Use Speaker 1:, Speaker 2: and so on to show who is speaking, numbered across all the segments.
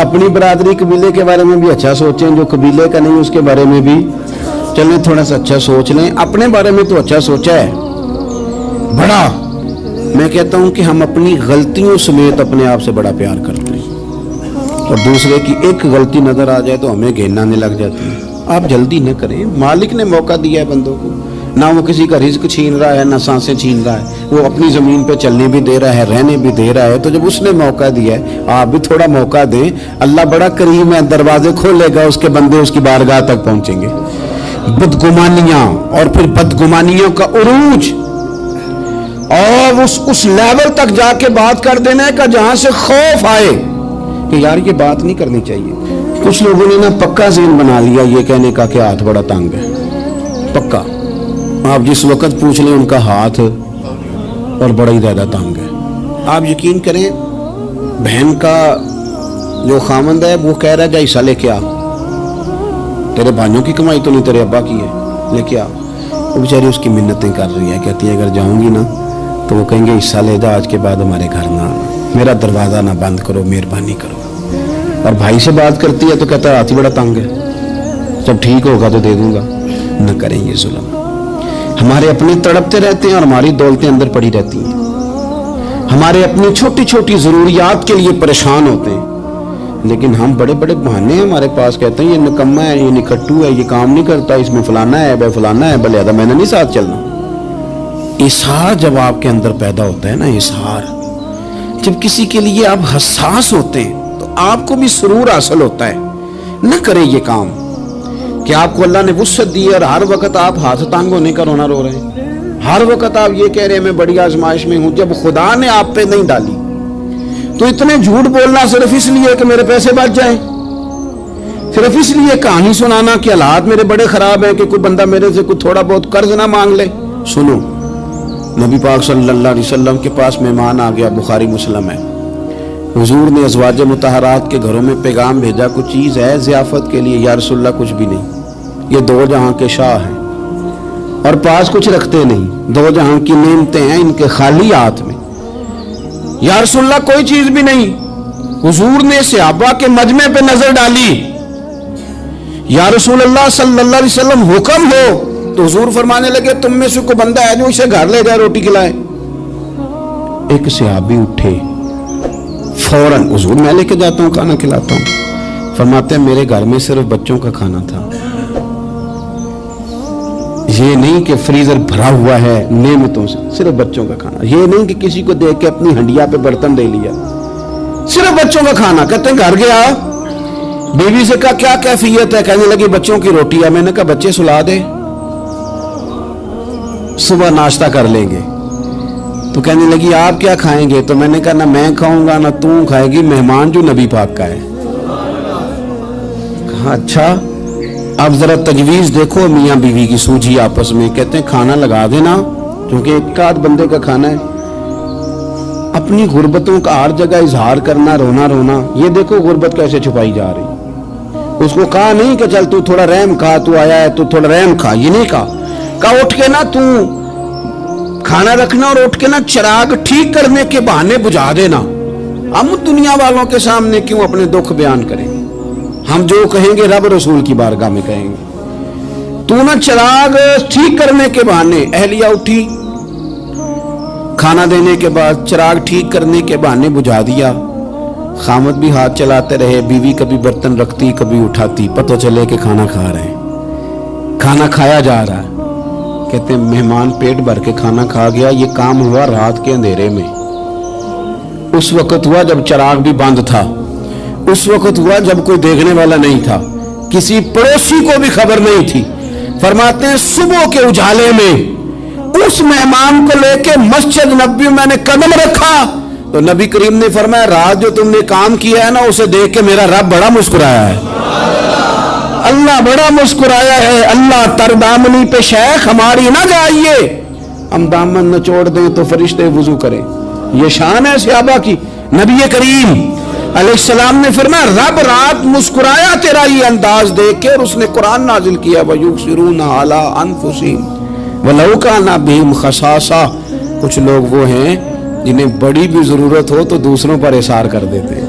Speaker 1: اپنی برادری قبیلے کے بارے میں بھی اچھا سوچیں, جو قبیلے کا نہیں اس کے بارے میں بھی چلیں تھوڑا سا اچھا سوچ لیں. اپنے بارے میں تو اچھا سوچا ہے بڑا. میں کہتا ہوں کہ ہم اپنی غلطیوں سمیت اپنے آپ سے بڑا پیار کرتے ہیں, اور دوسرے کی ایک غلطی نظر آ جائے تو ہمیں گھینانے لگ جاتی ہے. آپ جلدی نہ کریں, مالک نے موقع دیا ہے بندوں کو, نہ وہ کسی کا رزق چھین رہا ہے نہ سانسیں چھین رہا ہے, وہ اپنی زمین پہ چلنے بھی دے رہا ہے, رہنے بھی دے رہا ہے. تو جب اس نے موقع دیا ہے آپ بھی تھوڑا موقع دیں. اللہ بڑا کریم ہے, دروازے کھولے گا, اس کے بندے اس کی بارگاہ تک پہنچیں گے. بدگمانیاں اور پھر بدگمانیوں کا عروج, اور اس لیول تک جا کے بات کر دینا ہے کہ جہاں سے خوف آئے کہ یار یہ بات نہیں کرنی چاہیے. کچھ لوگوں نے نا پکا ذہن بنا لیا یہ کہنے کا کہ ہاتھ بڑا تنگ ہے. پکا آپ جس وقت پوچھ لیں ان کا ہاتھ اور بڑا ہی زیادہ تنگ ہے. آپ یقین کریں, بہن کا جو خامند ہے وہ کہہ رہا ہے جا حصہ لے کے آ, تیرے بھائیوں کی کمائی تو نہیں تیرے ابا کی ہے, لے کے آ. وہ بیچاری اس کی منتیں کر رہی ہے, کہتی ہے اگر جاؤں گی نا تو وہ کہیں گے حصہ لے جا, آج کے بعد ہمارے گھر نہ آنا, میرا دروازہ نہ بند کرو, مہربانی کرو. اور بھائی سے بات کرتی ہے تو کہتا ہے ہاتھ ہی بڑا تنگ ہے, جب ٹھیک ہوگا تو دے دوں گا. نہ کریں یہ ظلم. ہمارے اپنے تڑپتے رہتے ہیں اور ہماری دولتیں اندر پڑی رہتی ہیں. ہمارے اپنی چھوٹی چھوٹی ضروریات کے لیے پریشان ہوتے ہیں, لیکن ہم بڑے بڑے بہانے ہیں ہمارے پاس. کہتے ہیں یہ نکما ہے, یہ نکھٹو ہے, یہ کام نہیں کرتا, اس میں فلانا ہے, بے فلانا ہے, بلے میں نے نہیں ساتھ چلنا. اظہار جب آپ کے اندر پیدا ہوتا ہے نا, اظہار جب کسی کے لیے آپ حساس ہوتے ہیں تو آپ کو بھی سرور حاصل ہوتا ہے. نہ کریں یہ کام کہ آپ کو اللہ نے وسعت دی ہے اور ہر وقت آپ ہاتھ تانگ ہونے کا رونا رو رہے ہیں, ہر وقت آپ یہ کہہ رہے ہیں میں بڑی آزمائش میں ہوں, جب خدا نے آپ پہ نہیں ڈالی. تو اتنے جھوٹ بولنا صرف اس لیے کہ میرے پیسے بچ جائیں, صرف اس لیے کہانی سنانا کہ حالات میرے بڑے خراب ہیں کہ کوئی بندہ میرے سے کوئی تھوڑا بہت قرض نہ مانگ لے. سنو, نبی پاک صلی اللہ علیہ وسلم کے پاس مہمان آ گیا, بخاری مسلم ہے. حضور نے ازواج مطہرات کے گھروں میں پیغام بھیجا, کچھ چیز ہے ضیافت کے لیے. یا رسول اللہ کچھ بھی نہیں, یہ دو جہاں کے شاہ ہیں اور پاس کچھ رکھتے نہیں, دو جہاں کی نعمتیں ہیں ان کے خالی ہاتھ میں. یا رسول اللہ کوئی چیز بھی نہیں. حضور نے صحابہ کے مجمع پہ نظر ڈالی, یا رسول اللہ صلی اللہ علیہ وسلم حکم ہو. تو حضور فرمانے لگے تم میں سے کوئی بندہ ہے جو اسے گھر لے جائے روٹی کھلائے. ایک صحابی اٹھے فوراً, حضور میں لے کے جاتا ہوں کھانا کھلاتا ہوں. فرماتے ہیں میرے گھر میں صرف بچوں کا کھانا تھا, یہ نہیں کہ فریزر بھرا ہوا ہے نعمتوں سے, صرف بچوں کا کھانا. یہ نہیں کہ کسی کو دیکھ کے اپنی ہنڈیا پہ برتن دے لیا, صرف بچوں کا کھانا. کہتے ہیں گھر گیا, بیوی سے کہا کیا کیفیت ہے, کہنے لگی بچوں کی روٹی ہے. میں نے کہا بچے سلا دے, صبح ناشتہ کر لیں گے. تو کہنے لگی آپ کیا کھائیں گے؟ تو میں نے کہا نہ میں کھاؤں گا نہ تم کھائے گی, مہمان جو نبی پاک کا ہے. کہا اچھا, اب ذرا تجویز دیکھو میاں بیوی کی سوجھی آپس میں. کہتے ہیں کھانا لگا دینا, کیونکہ ایک آدھ بندے کا کھانا ہے. اپنی غربتوں کا ہر جگہ اظہار کرنا, رونا رونا. یہ دیکھو غربت کیسے چھپائی جا رہی. اس کو کہا نہیں کہ چل تو تھوڑا رحم کھا, تو آیا ہے تو تھوڑا رحم کھا, یہ نہیں کہا. کہا اٹھ کے نا تو کھانا رکھنا اور اٹھ کے نا چراغ ٹھیک کرنے کے بہانے بجھا دینا. ہم دنیا والوں کے سامنے کیوں اپنے دکھ بیان کریں؟ ہم جو کہیں گے رب رسول کی بارگاہ میں کہیں گے. تو نا چراغ ٹھیک کرنے کے بہانے. اہلیہ اٹھی, کھانا دینے کے بعد چراغ ٹھیک کرنے کے بہانے بجھا دیا. خامد بھی ہاتھ چلاتے رہے, بیوی کبھی برتن رکھتی کبھی اٹھاتی, پتہ چلے کہ کھانا کھا رہے ہیں, کھانا کھایا جا رہا ہے. کہتے ہیں مہمان پیٹ بھر کے کھانا کھا گیا. یہ کام ہوا رات کے اندھیرے میں, اس وقت ہوا جب چراغ بھی بند تھا, اس وقت ہوا جب کوئی دیکھنے والا نہیں تھا, کسی پڑوسی کو بھی خبر نہیں تھی. فرماتے ہیں صبح کے اجالے میں اس مہمان کو لے کے مسجد نبوی میں نے قدم رکھا تو نبی کریم نے فرمایا رات جو تم نے کام کیا ہے نا اسے دیکھ کے میرا رب بڑا مسکرایا ہے, اللہ بڑا مسکرایا ہے. اللہ تر دامنی پہ شیخ ہماری نہ جائیے, ہم دامن نچوڑ دیں تو فرشتے وضو کریں. یہ شان ہے صحابہ کی. نبی کریم علیہ السلام نے فرمایا رب رات مسکرایا تیرا یہ انداز دیکھ کے, اور اس نے قرآن نازل کیا وَيُبْصِرُونَ عَلَىٰ أَنفُسِهِمْ وَلَوْ كَانَ بِهِمْ خَصَاصَةٌ. کچھ لوگ وہ ہیں جنہیں بڑی بھی ضرورت ہو تو دوسروں پر اثار کر دیتے ہیں.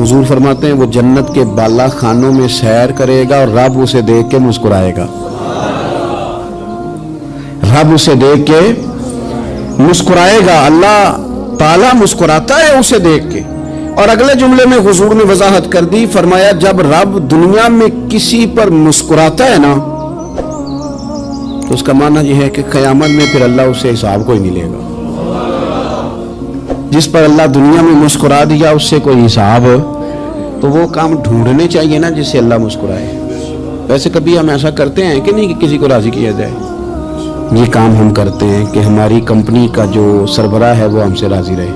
Speaker 1: حضور فرماتے ہیں وہ جنت کے بالا خانوں میں سیر کرے گا اور رب اسے دیکھ کے مسکرائے گا، رب اسے دیکھ کے مسکرائے گا، اللہ تعالیٰ مسکراتا ہے اسے دیکھ کے۔ اور اگلے جملے میں حضور نے وضاحت کر دی، فرمایا جب رب دنیا میں کسی پر مسکراتا ہے نا تو اس کا معنی یہ ہے کہ قیامت میں پھر اللہ اسے حساب کوئی نہیں لے گا۔ جس پر اللہ دنیا میں مسکرا دیا اس سے کوئی حساب، تو وہ کام ڈھونڈنے چاہیے نا جس سے اللہ مسکرائے۔ ویسے کبھی ہم ایسا کرتے ہیں کہ نہیں کہ کسی کو راضی کیا جائے؟ یہ کام ہم کرتے ہیں کہ ہماری کمپنی کا جو سربراہ ہے وہ ہم سے راضی رہے،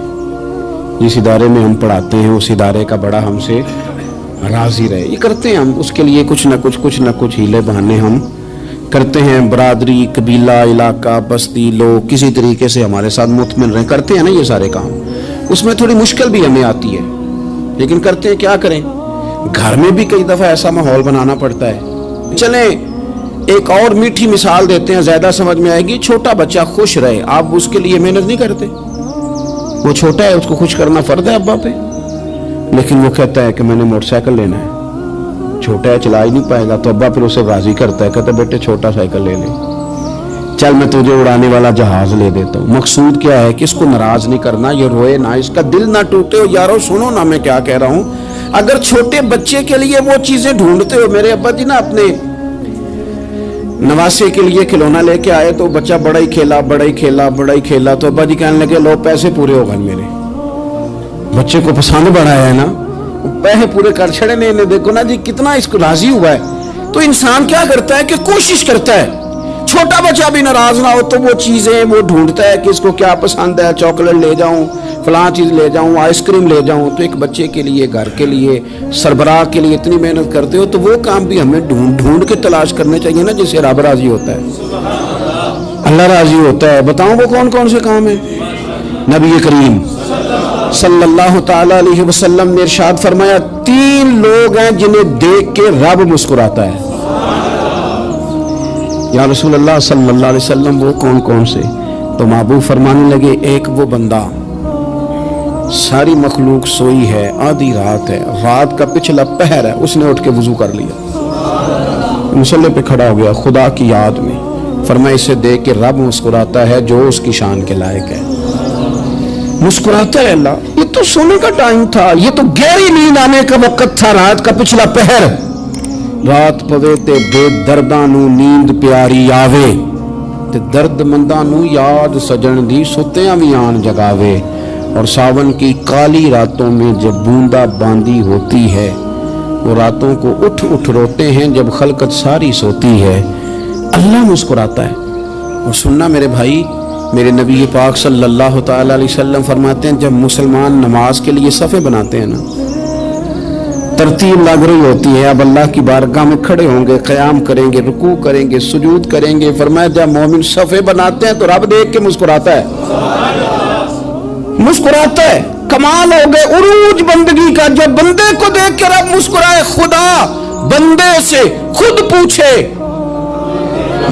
Speaker 1: جس ادارے میں ہم پڑھاتے ہیں اس ادارے کا بڑا ہم سے راضی رہے، یہ کرتے ہیں ہم۔ اس کے لیے کچھ نہ کچھ ہیلے بہانے ہم کرتے ہیں، برادری، قبیلہ، علاقہ، بستی، لوگ کسی طریقے سے ہمارے ساتھ مطمئن رہیں، کرتے ہیں نا یہ سارے کام۔ اس میں تھوڑی مشکل بھی ہمیں آتی ہے لیکن کرتے ہیں، کیا کریں؟ گھر میں بھی کئی دفعہ ایسا ماحول بنانا پڑتا ہے۔ چلیں ایک اور میٹھی مثال دیتے ہیں، زیادہ سمجھ میں آئے گی۔ چھوٹا بچہ خوش رہے، آپ اس کے لیے محنت نہیں کرتے؟ وہ چھوٹا ہے، اس کو خوش کرنا فرض ہے ابا پہ، لیکن وہ کہتا ہے کہ میں نے موٹر سائیکل لینا ہے، چھوٹا ہے چلا ہی نہیں پائے گا، تو ابا پھر اسے راضی کرتا ہے، کہتا ہے بیٹے چھوٹا سائیکل لے لے، چل میں تجھے اڑانے والا جہاز لے دیتا ہوں۔ مقصود کیا ہے کہ اس کو ناراض نہیں کرنا، یہ روئے نہ، اس کا دل نہ ٹوٹے۔ ہو یارو سنو نا میں کیا کہہ رہا ہوں، اگر چھوٹے بچے کے لیے وہ چیزیں ڈھونڈتے ہو، میرے ابا جی نا اپنے نواسے کے لیے کھلونا لے کے آئے تو بچہ بڑا ہی کھیلا تو ابا جی کہنے لگے لو پیسے پورے ہو گئے میرے، بچے کو پسند بڑا ہے نا، پیسے پورے کر چھڑے نے، دیکھو نا جی کتنا اس کو راضی ہوا ہے۔ تو انسان کیا کرتا ہے کہ کوشش کرتا ہے چھوٹا بچہ بھی ناراض نہ ہو، تو وہ چیزیں وہ ڈھونڈتا ہے کہ اس کو کیا پسند ہے، چاکلیٹ لے جاؤں، فلاں چیز لے جاؤں، آئس کریم لے جاؤں۔ تو ایک بچے کے لیے، گھر کے لیے، سربراہ کے لیے اتنی محنت کرتے ہو، تو وہ کام بھی ہمیں ڈھونڈ کے تلاش کرنے چاہیے نا جس سے رب راضی ہوتا ہے، اللہ راضی ہوتا ہے۔ بتاؤں وہ کون کون سے کام ہیں؟ نبی کریم صلی اللہ تعالی علیہ وسلم نے ارشاد فرمایا 3 لوگ ہیں جنہیں دیکھ کے رب مسکراتا ہے۔ یا رسول اللہ صلی اللہ علیہ وسلم وہ کون کون سے؟ تو محبوب فرمانے لگے ایک وہ بندہ ساری مخلوق سوئی ہے، آدھی رات ہے، رات کا پچھلا پہر ہے، اس نے اٹھ کے وضو کر لیا، مصلی پہ کھڑا ہو گیا خدا کی یاد میں، فرمایا اسے دیکھ کے رب مسکراتا ہے جو اس کی شان کے لائق ہے، مسکراتا ہے اللہ۔ یہ تو سونے کا ٹائم تھا، یہ تو گہری نیند آنے کا وقت تھا، رات کا پچھلا پہر، رات پوے تے بے درداں نو نیند پیاری آوے تے درد منداں نو یاد سجن دی ستیاں وی آن جگاوے، اور ساون کی کالی راتوں میں جب بوندا باندی ہوتی ہے، وہ راتوں کو اٹھ اٹھ روتے ہیں جب خلقت ساری سوتی ہے، اللہ مسکراتا ہے۔ اور سننا میرے بھائی، میرے نبی پاک صلی اللہ تعالی علیہ وسلم فرماتے ہیں جب مسلمان نماز کے لیے صفیں بناتے ہیں نا، ترتیب لگ رہی ہوتی ہے، اب اللہ کی بارگاہ میں کھڑے ہوں گے، قیام کریں گے، رکوع کریں گے، سجود کریں گے، فرمایا جب مومن صفیں بناتے ہیں تو رب دیکھ کے مسکراتا ہے، مسکراتا ہے۔ کمال ہو گئے عروج بندگی کا، جب بندے کو دیکھ کے رب مسکرائے، خدا بندے سے خود پوچھے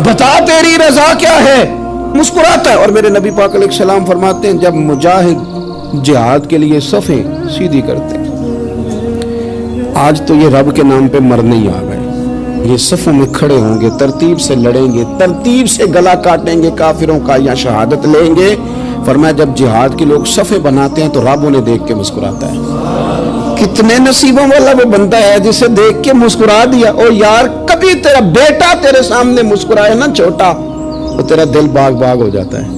Speaker 1: بتا تیری رضا کیا ہے، مسکراتا ہے۔ اور میرے نبی پاک علیہ السلام فرماتے ہیں جب مجاہد جہاد کے لیے صفیں سیدھی کرتے ہیں، آج تو یہ رب کے نام پہ مرنے ہی آ گئے، یہ صفوں میں کھڑے ہوں گے، ترتیب سے لڑیں گے، ترتیب سے گلا کاٹیں گے کافروں کا یا شہادت لیں گے۔ فرمایا جب جہاد کے لوگ صفیں بناتے ہیں تو رب انہیں دیکھ کے مسکراتا ہے۔ کتنے نصیبوں والا وہ بندہ ہے جسے دیکھ کے مسکرا دیا۔ اور یار کبھی تیرا بیٹا تیرے سامنے مسکرائے نا چھوٹا، تو تیرا دل باغ باغ ہو جاتا ہے۔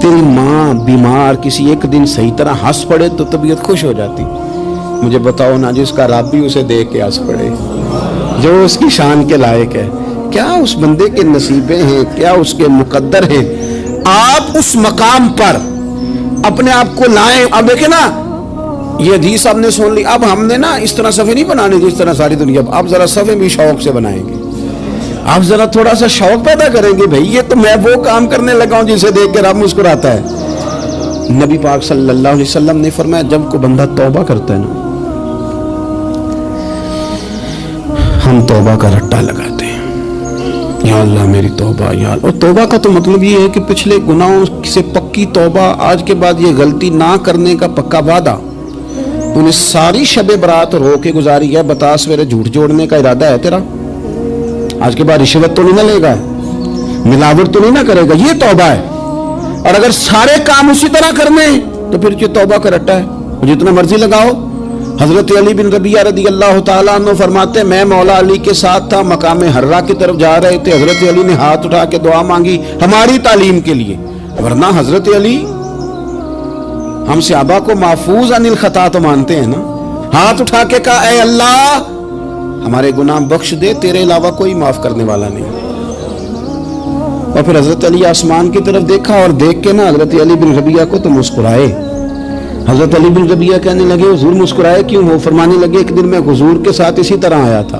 Speaker 1: تیری ماں بیمار کسی ایک دن صحیح طرح ہنس پڑے تو طبیعت خوش ہو جاتی۔ مجھے بتاؤ نا جس کا رب بھی اسے دیکھ کے ہنس پڑے، جو اس کی شان کے لائق ہے، کیا اس بندے کے نصیبیں ہیں، کیا اس کے مقدر ہیں۔ آپ اس مقام پر اپنے آپ کو لائیں۔ اب دیکھیں نا یہ حدیث آپ نے سن لی، اب ہم نے نا اس طرح صفیں نہیں بنانے جس طرح ساری دنیا، اب ذرا صفیں بھی شوق سے بنائیں گے، آپ ذرا تھوڑا سا شوق پیدا کریں گے، بھئی یہ تو میں وہ کام کرنے لگا ہوں جسے دیکھ کے رب مسکراتا ہے۔ نبی پاک صلی اللہ علیہ وسلم نے فرمایا جب کوئی بندہ توبہ کرتا ہے نا، ہم توبہ کا رٹا لگاتے ہیں، یا اللہ میری توبہ، یا اللہ۔ اور توبہ کا تو مطلب یہ ہے کہ پچھلے گناہوں سے پکی توبہ، آج کے بعد یہ غلطی نہ کرنے کا پکا وعدہ۔ تو نے ساری شب برات رو کے گزاری ہے, بتا سویرے جھوٹ جوڑنے کا ارادہ ہے تیرا؟ آج کے بعد رشوت تو نہیں نہ لے گا, ملاوٹ تو نہیں نہ کرے گا, یہ توبہ ہے. اور اگر سارے کام اسی طرح کرنے تو پھر یہ توبہ کا رٹا ہے, جتنا مرضی لگاؤ. حضرت علی بن ربیعہ رضی اللہ تعالیٰ عنہ فرماتے میں مولا علی کے ساتھ تھا, مقام حرہ کی طرف جا رہے تھے, حضرت علی نے ہاتھ اٹھا کے دعا مانگی ہماری تعلیم کے لیے, ورنہ حضرت علی ہم صحابہ کو محفوظ عن الخطا تو مانتے ہیں نا. ہاتھ اٹھا کے کہا اے اللہ ہمارے گناہ بخش دے, تیرے علاوہ کوئی معاف کرنے والا نہیں. اور پھر حضرت علی آسمان کی طرف دیکھا اور دیکھ کے نا حضرت علی بن ربیعہ کو تو مسکرائے. حضرت علی بن ربیعہ کہنے لگے حضور مسکرائے کیوں؟ وہ فرمانے لگے ایک دن میں حضور کے ساتھ اسی طرح آیا تھا,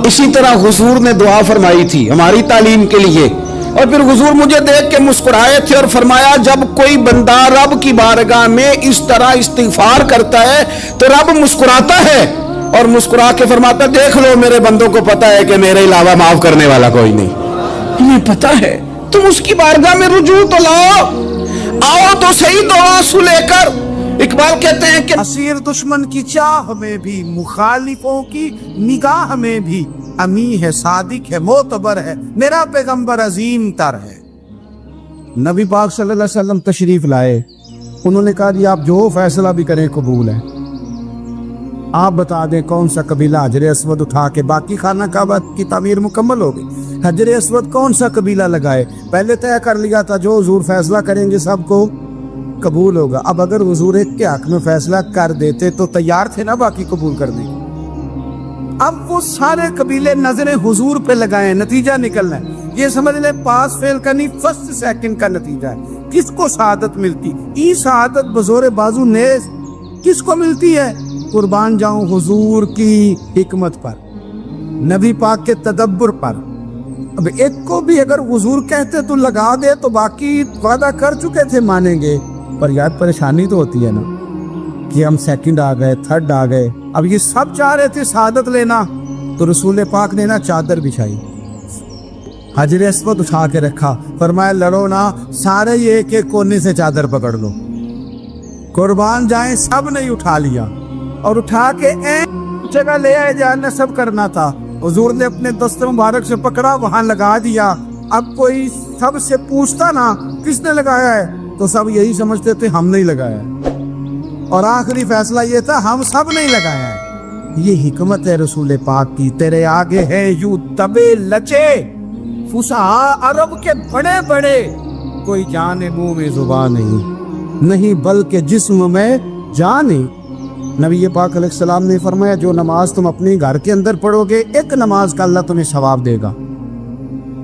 Speaker 1: اسی طرح حضور نے دعا فرمائی تھی ہماری تعلیم کے لیے, اور پھر حضور مجھے دیکھ کے مسکرائے تھے اور فرمایا جب کوئی بندہ رب کی بارگاہ میں اس طرح استغفار کرتا ہے تو رب مسکراتا ہے, اور مسکرا کے فرماتا ہے دیکھ لو میرے بندوں کو پتا ہے کہ میرے علاوہ معاف کرنے والا کوئی نہیں. تمہیں پتا ہے, تم اس کی بارگاہ میں رجوع تو لاؤ, آؤ تو صحیح دعا سو لے کر. اقبال کہتے ہیں کہ
Speaker 2: اسیر دشمن کی چاہ میں بھی, مخالفوں کی نگاہ میں بھی, امی ہے صادق ہے معتبر ہے, میرا پیغمبر عظیم تر ہے. نبی پاک صلی اللہ علیہ وسلم تشریف لائے, انہوں نے کہا جی آپ جو فیصلہ بھی کریں قبول ہے, آپ بتا دیں کون سا قبیلہ حجر اسود اٹھا کے باقی خانہ کعبہ کی تعمیر مکمل ہوگی, حجر اسود کون سا قبیلہ لگائے, پہلے طے کر لیا تھا جو حضور فیصلہ کریں گے سب کو قبول ہوگا. اب اگر حضور ایک کے حق میں فیصلہ کر دیتے تو تیار تھے نا باقی قبول کرنے کے. اب وہ سارے قبیلے نظریں حضور پہ لگائیں, نتیجہ نکلنا ہے. یہ سمجھ لیں پاس فیل کا نہیں, فرسٹ سیکنڈ کا نتیجہ ہے. کس کو سعادت ملتی؟ یہ سعادت بزور بازو نیز کس کو ملتی ہے؟ قربان جاؤں حضور کی حکمت پر, نبی پاک کے تدبر پر. اب ایک کو بھی اگر حضور کہتے تو لگا دے تو باقی وعدہ کر چکے تھے مانیں گے, پر یاد پریشانی تو ہوتی ہے نا کہ ہم سیکنڈ آ گئے, تھرڈ آ گئے. اب یہ سب چاہ رہے تھے سعادت لینا, تو رسول پاک نے نا چادر بچھائی, حجر اسود اٹھا کے رکھا, فرمایا لڑو نا سارے یہ ایک ایک کونے سے چادر پکڑ لو. قربان جائیں سب نے اٹھا لیا, اور اٹھا کے جگہ لے آئے جہاں نصب کرنا تھا. حضور نے اپنے دست مبارک سے پکڑا, وہاں لگا دیا. اب کوئی سب سے پوچھتا نا کس نے لگایا ہے تو سب یہی سمجھتے تھے ہم نہیں لگایا ہے, اور آخری فیصلہ یہ تھا ہم سب نہیں لگایا ہے. یہ حکمت ہے رسول پاک کی. تیرے آگے ہے یوں دبے لچے فصحا عرب کے بڑے بڑے, کوئی جان منہ میں زبان نہیں بلکہ جسم میں جان. نبی پاک علیہ السلام نے فرمایا جو نماز تم اپنے گھر کے اندر پڑھو گے ایک نماز کا اللہ تمہیں ثواب دے گا,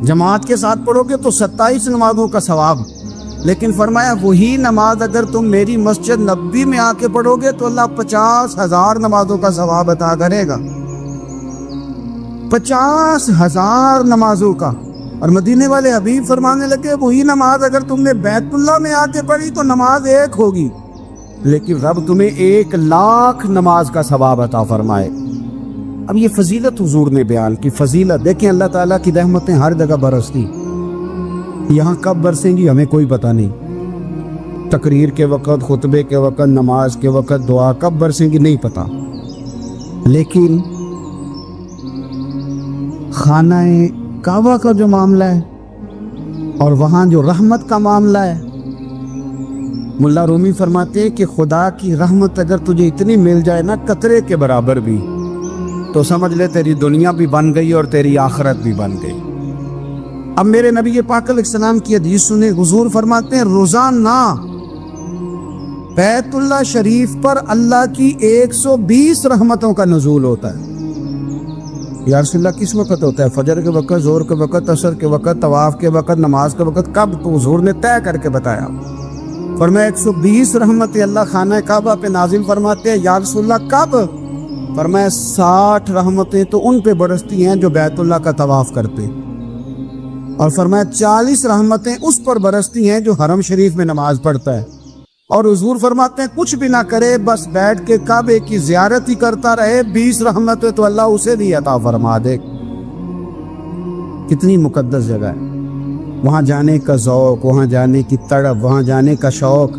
Speaker 2: جماعت کے ساتھ پڑھو گے تو 27 نمازوں کا ثواب. لیکن فرمایا وہی نماز اگر تم میری مسجد نبوی میں آ کے پڑھو گے تو اللہ 50,000 نمازوں کا ثواب عطا کرے گا, 50,000 نمازوں کا. اور مدینے والے حبیب فرمانے لگے وہی نماز اگر تم نے بیت اللہ میں آ کے پڑھی تو نماز ایک ہوگی, لیکن رب تمہیں 1,00,000 نماز کا ثواب عطا فرمائے. اب یہ فضیلت حضور نے بیان کی, فضیلت دیکھیں. اللہ تعالیٰ کی رحمتیں ہر جگہ برستی, یہاں کب برسیں گی ہمیں کوئی پتہ نہیں. تقریر کے وقت, خطبے کے وقت, نماز کے وقت, دعا کب برسیں گی نہیں پتہ. لیکن خانہ کعبہ کا جو معاملہ ہے اور وہاں جو رحمت کا معاملہ ہے, ملا رومی فرماتے ہیں کہ خدا کی رحمت اگر تجھے اتنی مل جائے نا قطرے کے برابر بھی, تو سمجھ لے تیری دنیا بھی بن گئی اور تیری آخرت بھی بن گئی. اب میرے نبی پاک علیہ السلام کی حدیث سنیں. حضور فرماتے ہیں روزانہ بیت اللہ شریف پر اللہ کی 120 رحمتوں کا نزول ہوتا ہے. یا رسول اللہ کس وقت ہوتا ہے؟ فجر کے وقت, ظہر کے وقت, عصر کے وقت, طواف کے وقت, نماز کے وقت. کب؟ تو حضور نے طے کر کے بتایا. فرمایا 120 رحمتیں اللہ خانہ کعبہ پہ نازل فرماتے ہیں. یا رسول اللہ کب؟ فرمایا 60 رحمتیں تو ان پہ برستی ہیں جو بیت اللہ کا طواف کرتے, اور فرمایا 40 رحمتیں اس پر برستی ہیں جو حرم شریف میں نماز پڑھتا ہے. اور حضور فرماتے ہیں کچھ بھی نہ کرے بس بیٹھ کے کعبے کی زیارت ہی کرتا رہے, 20 رحمتیں تو اللہ اسے بھی عطا فرما دے. کتنی مقدس جگہ ہے, وہاں جانے کا ذوق, وہاں جانے کی تڑپ, وہاں جانے کا شوق.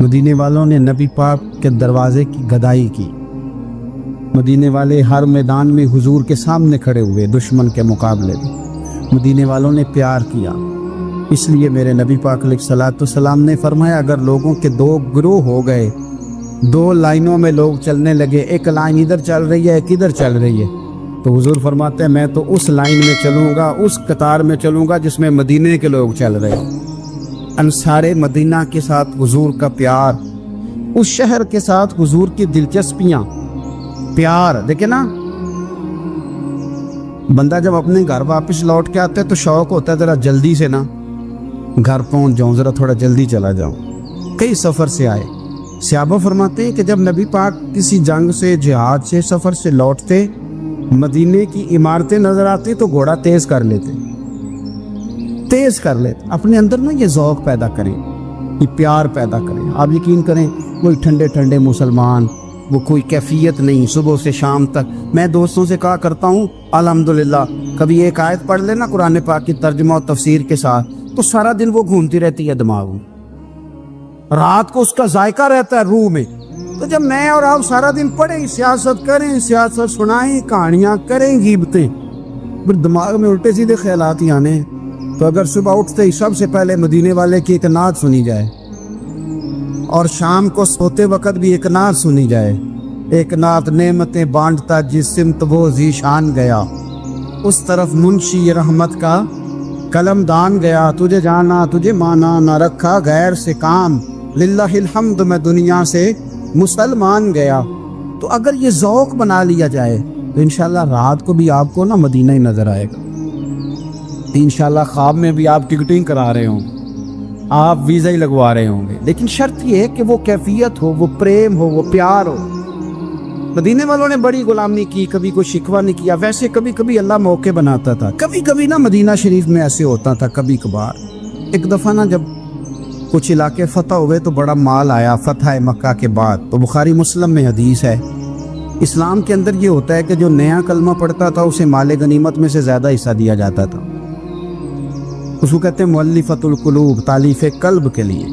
Speaker 1: مدینے والوں نے نبی پاک کے دروازے کی گدائی کی، مدینے والے ہر میدان میں حضور کے سامنے کھڑے ہوئے دشمن کے مقابلے میں، مدینے والوں نے پیار کیا۔ اس لیے میرے نبی پاک علیہ الصلوۃ والسلام نے فرمایا اگر لوگوں کے دو گروہ ہو گئے، دو لائنوں میں لوگ چلنے لگے، ایک لائن ادھر چل رہی ہے ایک ادھر چل رہی ہے، تو حضور فرماتے ہیں میں تو اس لائن میں چلوں گا، اس قطار میں چلوں گا جس میں مدینے کے لوگ چل رہے ہیں۔ انصار مدینہ کے ساتھ حضور کا پیار، اس شہر کے ساتھ حضور کی دلچسپیاں، پیار دیکھیں نا، بندہ جب اپنے گھر واپس لوٹ کے آتا ہے تو شوق ہوتا ہے ذرا جلدی سے نا گھر پہنچ جاؤں، ذرا تھوڑا جلدی چلا جاؤں۔ کئی سفر سے آئے، صحابہ فرماتے ہیں کہ جب نبی پاک کسی جنگ سے، جہاد سے، سفر سے لوٹتے، مدینے کی عمارتیں نظر آتی تو گھوڑا تیز کر لیتے، اپنے اندر نا یہ ذوق پیدا کریں، یہ پیار پیدا کریں۔ آپ یقین کریں کوئی ٹھنڈے ٹھنڈے مسلمان، وہ کوئی کیفیت نہیں، صبح سے شام تک میں دوستوں سے کہا کرتا ہوں الحمدللہ کبھی ایک آیت پڑھ لینا قرآن پاک کی ترجمہ و تفسیر کے ساتھ تو سارا دن وہ گھومتی رہتی ہے دماغ میں، رات کو اس کا ذائقہ رہتا ہے روح میں۔ تو جب میں اور آپ سارا دن پڑھیں، سیاست کریں، سیاست سنائیں، کہانیاں کریں، غیبتیں، پھر دماغ میں الٹے سیدھے خیالات ہی آنے ہیں۔ تو اگر صبح اٹھتے ہی سب سے پہلے مدینے والے کی ایک نعت سنی جائے اور شام کو سوتے وقت بھی ایک نعت سنی جائے، ایک نعت نعمتیں بانٹتا جس سمت وہ ذیشان گیا، اس طرف منشی رحمت کا قلم دان گیا، تجھے جانا تجھے مانا نہ رکھا غیر سے کام، للہ الحمد میں دنیا سے مسلمان گیا۔ تو اگر یہ ذوق بنا لیا جائے تو انشاءاللہ رات کو بھی آپ کو نا مدینہ ہی نظر آئے گا، انشاءاللہ خواب میں بھی آپ ٹکٹنگ کرا رہے ہوں، آپ ویزا ہی لگوا رہے ہوں گے، لیکن شرط یہ ہے کہ وہ کیفیت ہو، وہ پریم ہو، وہ پیار ہو۔ مدینے والوں نے بڑی غلامی کی، کبھی کوئی شکوہ نہیں کیا، ویسے کبھی کبھی اللہ موقع بناتا تھا، کبھی کبھی نا مدینہ شریف میں ایسے ہوتا تھا کبھی کبھار۔ ایک دفعہ نا جب کچھ علاقے فتح ہوئے تو بڑا مال آیا فتح مکہ کے بعد، تو بخاری مسلم میں حدیث ہے، اسلام کے اندر یہ ہوتا ہے کہ جو نیا کلمہ پڑھتا تھا اسے مال غنیمت میں سے زیادہ حصہ دیا جاتا تھا، اس کو کہتے ہیں مؤلفۃ القلوب، تالیف قلب کے لیے۔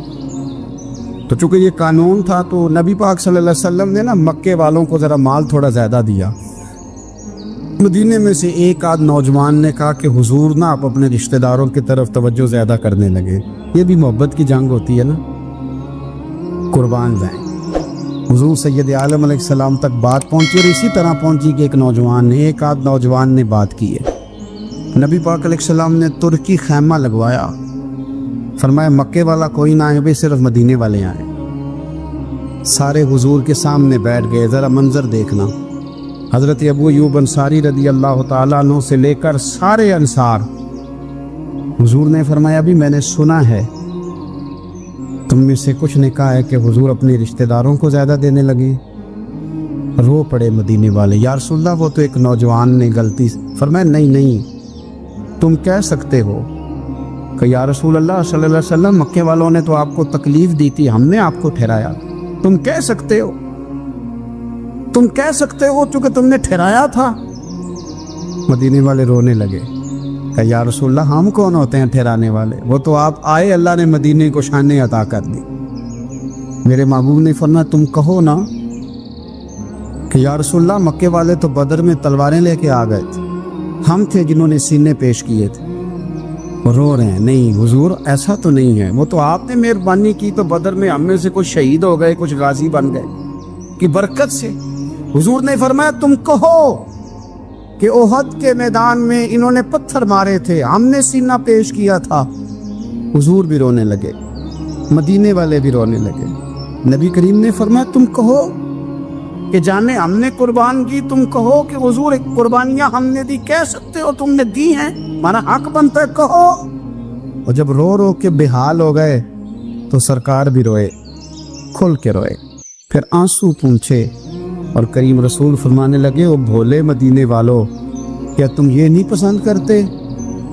Speaker 1: تو چونکہ یہ قانون تھا تو نبی پاک صلی اللہ علیہ وسلم نے نا مکے والوں کو ذرا مال تھوڑا زیادہ دیا۔ مدینے میں سے ایک آدھ نوجوان نے کہا کہ حضور نا آپ اپنے رشتہ داروں کی طرف توجہ زیادہ کرنے لگے، یہ بھی محبت کی جنگ ہوتی ہے نا، قربان جائیں۔ حضور سید عالم علیہ السلام تک بات پہنچی اور اسی طرح پہنچی کہ ایک آدھ نوجوان نے بات کی ہے۔ نبی پاک علیہ السلام نے ترکی خیمہ لگوایا، فرمایا مکے والا کوئی نہ آئے، صرف مدینے والے آئیں۔ سارے حضور کے سامنے بیٹھ گئے، ذرا منظر دیکھنا، حضرت ابو ایوب انصاری رضی اللہ تعالیٰ عنہ سے لے کر سارے انصار۔ حضور نے فرمایا بھی میں نے سنا ہے تم میں سے کچھ نے کہا ہے کہ حضور اپنے رشتہ داروں کو زیادہ دینے لگے۔ رو پڑے مدینے والے، یا رسول اللہ وہ تو ایک نوجوان نے غلطی۔ فرمایا نہیں تم کہہ سکتے ہو کہ یا رسول اللہ صلی اللہ علیہ وسلم مکے والوں نے تو آپ کو تکلیف دی تھی، ہم نے آپ کو ٹھہرایا، تم کہہ سکتے ہو چونکہ تم نے ٹھہرایا تھا۔ مدینے والے رونے لگے کہ یا رسول اللہ ہم کون ہوتے ہیں ٹھہرانے والے، وہ تو آپ آئے، اللہ نے مدینے کو شانیں عطا کر دی۔ میرے محبوب نے فرمایا تم کہو نا کہ یا رسول اللہ مکے والے تو بدر میں تلواریں لے کے آ گئے تھے، ہم تھے جنہوں نے سینے پیش کیے تھے۔ وہ رو رہے ہیں، نہیں حضور ایسا تو نہیں ہے، وہ تو آپ نے مہربانی کی تو بدر میں ہم میں سے کچھ شہید ہو گئے، کچھ غازی بن گئے کی برکت سے۔ حضور نے فرمایا تم کہو کہ احد کے میدان میں انہوں نے پتھر مارے تھے، ہم نے سینہ پیش کیا تھا۔ حضور بھی رونے لگے، مدینے والے بھی رونے لگے۔ نبی کریم نے فرمایا تم کہو کہ جانے ہم نے قربان کی، تم کہو کہ حضور ایک قربانیاں ہم نے دی، کہہ سکتے ہو تم نے دی ہیں، ہمارا حق بنتا ہے کہو۔ اور جب رو کے بےحال ہو گئے تو سرکار بھی روئے، کھل کے روئے، پھر آنسو پونچھے اور کریم رسول فرمانے لگے او بھولے مدینے والو، کیا تم یہ نہیں پسند کرتے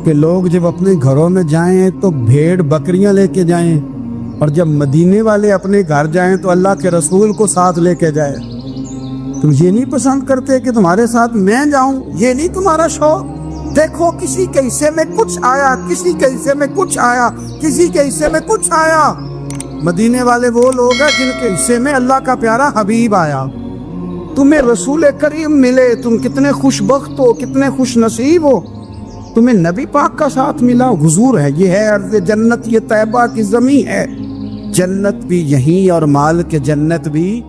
Speaker 1: کہ لوگ جب اپنے گھروں میں جائیں تو بھیڑ بکریاں لے کے جائیں، اور جب مدینے والے اپنے گھر جائیں تو اللہ کے رسول کو ساتھ لے کے جائیں؟ تم یہ نہیں پسند کرتے کہ تمہارے ساتھ میں جاؤں؟ یہ نہیں تمہارا شوق؟
Speaker 2: دیکھو کسی کے حصے میں کچھ آیا، کسی کے حصے میں کچھ آیا، کسی کے حصے میں کچھ آیا۔ مدینے والے وہ لوگ ہیں جن کے حصے میں اللہ کا پیارا حبیب آیا۔ تمہیں رسول کریم ملے، تم کتنے خوش بخت ہو، کتنے خوش نصیب ہو، تمہیں نبی پاک کا ساتھ ملا۔ حضور ہے، یہ ہے ارض جنت، یہ طیبہ کی زمین ہے، جنت بھی یہیں اور مال کے جنت بھی